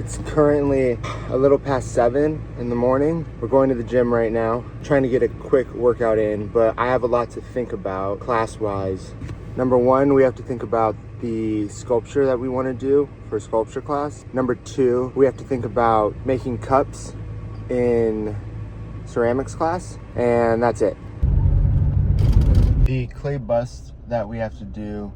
It's currently a little past 7 in the morning. We're going to the gym right now, trying to get a quick workout in, but I have a lot to think about class-wise. Number one, we have to think about the sculpture that we want to do for sculpture class. Number two, we have to think about making cups in ceramics class, and that's it. The clay bust that we have to do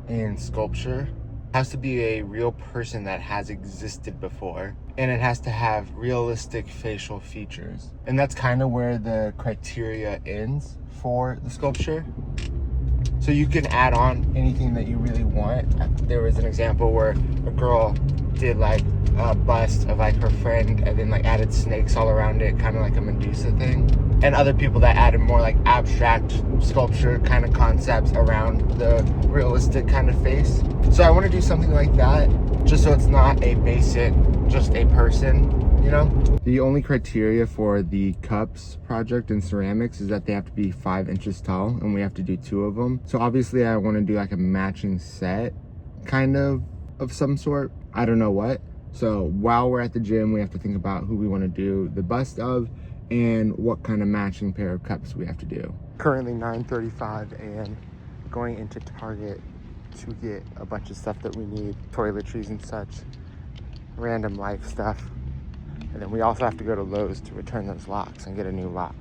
in sculpture has to be a real person that has existed before, and it has to have realistic facial features. And that's kind of where the criteria ends for the sculpture. So you can add on anything that you really want. There was an example where a girl did like a bust of like her friend and then like added snakes all around it, kind of like a Medusa thing. And other people that added more like abstract sculpture kind of concepts around the realistic kind of face. So I want to do something like that, just so it's not a basic, just a person, you know? The only criteria for the cups project in ceramics is that they have to be 5 inches tall, and we have to do 2 of them. So obviously I want to do like a matching set, kind of some sort. I don't know what. So while we're at the gym, we have to think about who we want to do the bust of and what kind of matching pair of cups we have to do. Currently 9:35 and going into Target to get a bunch of stuff that we need, toiletries and such, random life stuff. And then we also have to go to Lowe's to return those locks and get a new lock.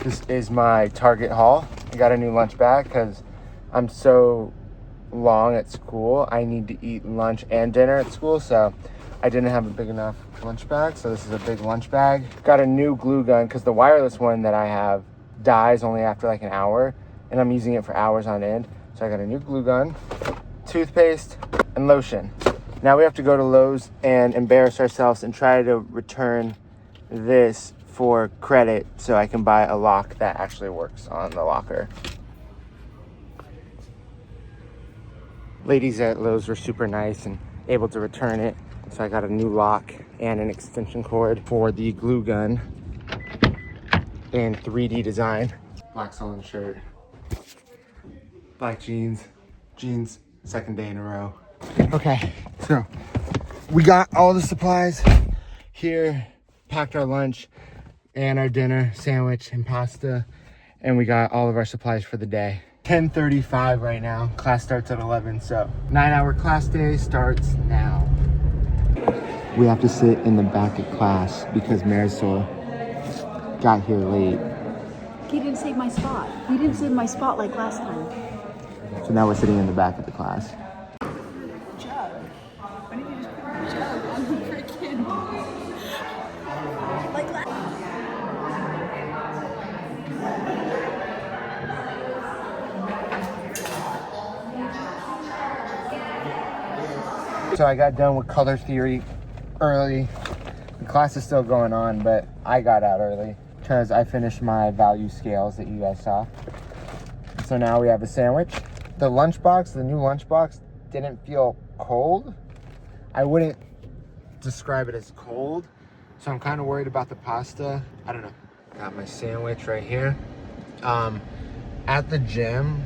This is my Target haul. I got a new lunch bag because I'm so long at school. I need to eat lunch and dinner at school, so I didn't have a big enough lunch bag, so this is a big lunch bag. Got a new glue gun because the wireless one that I have dies only after like an hour, and I'm using it for hours on end. So I got a new glue gun, toothpaste, and lotion. Now we have to go to Lowe's and embarrass ourselves and try to return this for credit so I can buy a lock that actually works on the locker. Ladies at Lowe's were super nice and able to return it. So I got a new lock and an extension cord for the glue gun in 3D design. Black Sullen shirt, black jeans, second day in a row. Okay, so we got all the supplies here, packed our lunch and our dinner, sandwich and pasta, and we got all of our supplies for the day. 10:35 right now, class starts at 11, so 9-hour class day starts now. We have to sit in the back of class because Marisol got here late. He didn't save my spot. He didn't save my spot like last time. So now we're sitting in the back of the class. Jug. Why didn't you just put the jug on the freaking... like last... So I got done with color theory early. The class is still going on, but I got out early because I finished my value scales that you guys saw. So now we have a sandwich. The lunchbox, the new lunchbox, didn't feel cold. I wouldn't describe it as cold, so I'm kind of worried about the pasta. I don't know. Got my sandwich right here. At the gym,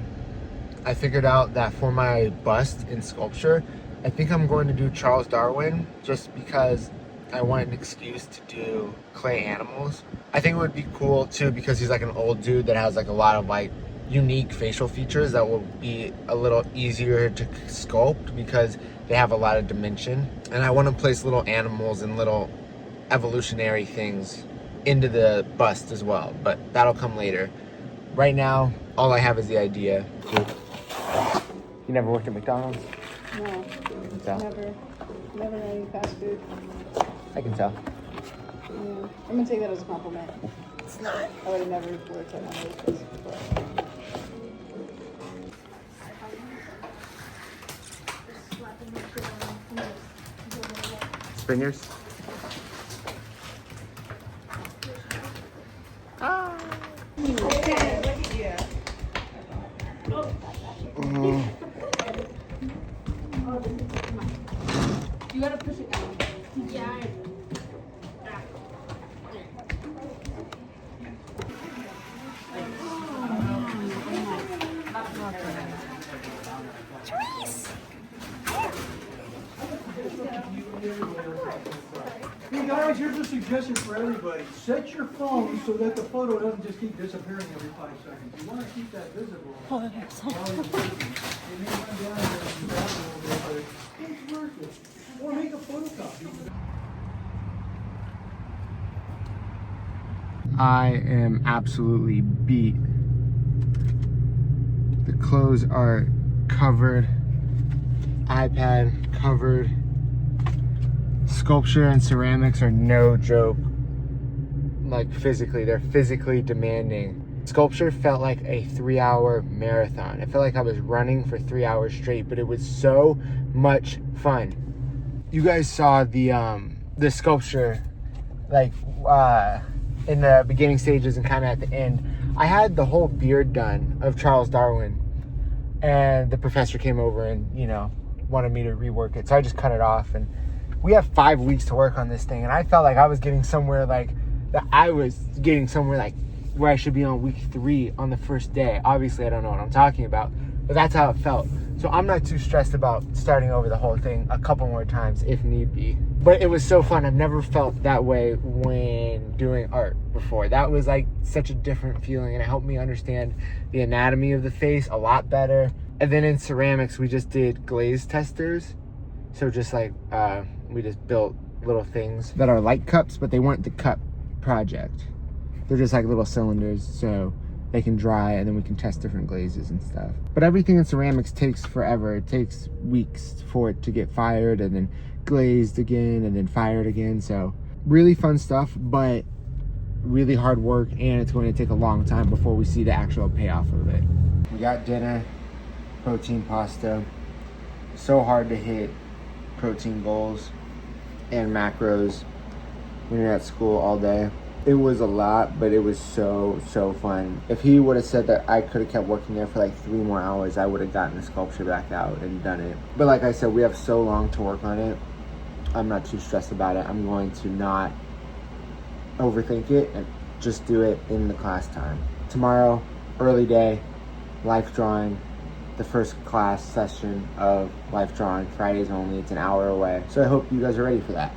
I figured out that for my bust in sculpture, I think I'm going to do Charles Darwin just because I want an excuse to do clay animals. I think it would be cool too because he's like an old dude that has like a lot of like unique facial features that will be a little easier to sculpt because they have a lot of dimension. And I want to place little animals and little evolutionary things into the bust as well, but that'll come later. Right now, all I have is the idea. You never worked at McDonald's? No, never had any fast food. I can tell. Yeah. I'm gonna take that as a compliment. It's not. I would have never worked at one of those places before. Spin yours. Okay, look at you. You gotta push it down. Yeah. Therese! guys, here's a suggestion for everybody. Set your phone so that the photo doesn't just keep disappearing every 5 seconds. You want to keep that visible. Oh, that's while you're working. It may run down there and back a little bit, but it's worth it. Or make a photocopy. I am absolutely beat. The clothes are covered, iPad covered. Sculpture and ceramics are no joke. Like physically, they're physically demanding. Sculpture felt like a 3-hour marathon. It felt like I was running for 3 hours straight, but it was so much fun. You guys saw the sculpture, like in the beginning stages and kind of at the end. I had the whole beard done of Charles Darwin, and the professor came over and, you know, wanted me to rework it. So I just cut it off, and we have 5 weeks to work on this thing. And I felt like I was getting somewhere like where I should be on week 3 on the first day. Obviously, I don't know what I'm talking about, but that's how it felt. So I'm not too stressed about starting over the whole thing a couple more times if need be. But it was so fun. I've never felt that way when doing art before. That was like such a different feeling, and it helped me understand the anatomy of the face a lot better. And then in ceramics, we just did glaze testers. So just like, we just built little things that are like cups, but they weren't the cup project. They're just like little cylinders, so they can dry, and then we can test different glazes and stuff. But everything in ceramics takes forever. It takes weeks for it to get fired, and then glazed again, and then fired again. So really fun stuff, but really hard work, and it's going to take a long time before we see the actual payoff of it. We got dinner, protein pasta. So hard to hit protein goals and macros when you're at school all day. It was a lot, but it was so fun. If he would have said that I could have kept working there for like 3 more hours, I would have gotten the sculpture back out and done it. But like I said, we have so long to work on it. I'm not too stressed about it. I'm going to not overthink it and just do it in the class time. Tomorrow, early day, life drawing, the first class session of life drawing, Fridays only. It's an hour away. So I hope you guys are ready for that.